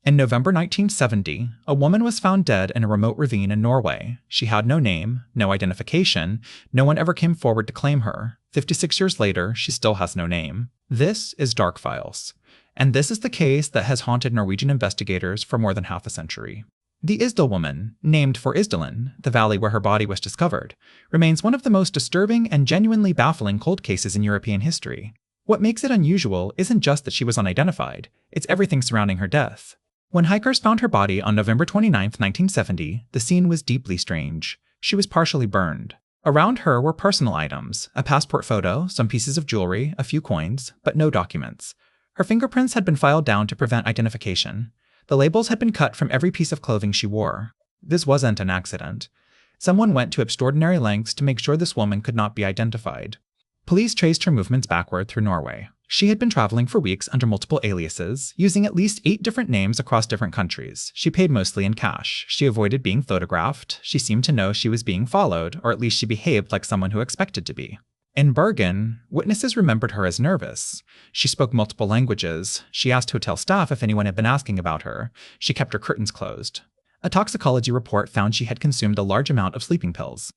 In November 1970, a woman was found dead in a remote ravine in Norway. She had no name, no identification, no one ever came forward to claim her. 56 years later, she still has no name. This is Dark Files. And this is the case that has haunted Norwegian investigators for more than half a century. The Isdal Woman, named for Isdalen, the valley where her body was discovered, remains one of the most disturbing and genuinely baffling cold cases in European history. What makes it unusual isn't just that she was unidentified, it's everything surrounding her death. When hikers found her body on November 29, 1970, the scene was deeply strange. She was partially burned. Around her were personal items, a passport photo, some pieces of jewelry, a few coins, but no documents. Her fingerprints had been filed down to prevent identification. The labels had been cut from every piece of clothing she wore. This wasn't an accident. Someone went to extraordinary lengths to make sure this woman could not be identified. Police traced her movements backward through Norway. She had been traveling for weeks under multiple aliases, using at least 8 different names across different countries. She paid mostly in cash. She avoided being photographed. She seemed to know she was being followed, or at least she behaved like someone who expected to be. In Bergen, witnesses remembered her as nervous. She spoke multiple languages. She asked hotel staff if anyone had been asking about her. She kept her curtains closed. A toxicology report found she had consumed a large amount of sleeping pills.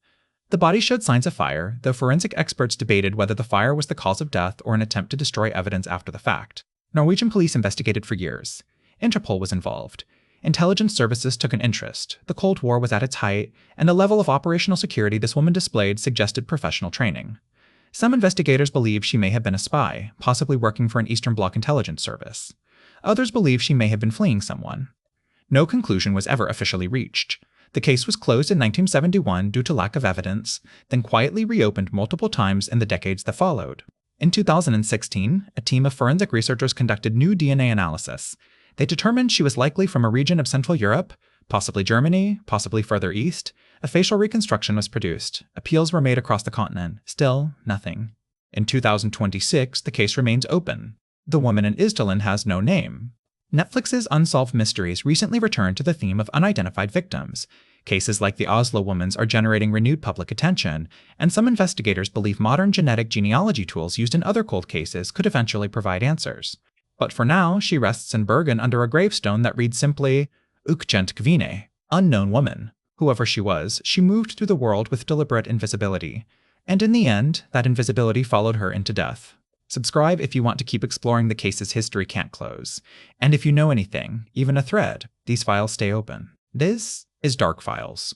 The body showed signs of fire, though forensic experts debated whether the fire was the cause of death or an attempt to destroy evidence after the fact. Norwegian police investigated for years. Interpol was involved. Intelligence services took an interest. The Cold War was at its height, and the level of operational security this woman displayed suggested professional training. Some investigators believe she may have been a spy, possibly working for an Eastern Bloc intelligence service. Others believe she may have been fleeing someone. No conclusion was ever officially reached. The case was closed in 1971 due to lack of evidence, then quietly reopened multiple times in the decades that followed. In 2016, a team of forensic researchers conducted new DNA analysis. They determined she was likely from a region of Central Europe, possibly Germany, possibly further east. A facial reconstruction was produced. Appeals were made across the continent. Still, nothing. In 2026, the case remains open. The woman in Isdalen has no name. Netflix's Unsolved Mysteries recently returned to the theme of unidentified victims. Cases like the Isdal Woman's are generating renewed public attention, and some investigators believe modern genetic genealogy tools used in other cold cases could eventually provide answers. But for now, she rests in Bergen under a gravestone that reads simply, Ukjent Kvine, unknown woman. Whoever she was, she moved through the world with deliberate invisibility. And in the end, that invisibility followed her into death. Subscribe if you want to keep exploring the case's history can't close. And if you know anything, even a thread, these files stay open. This is Dark Files.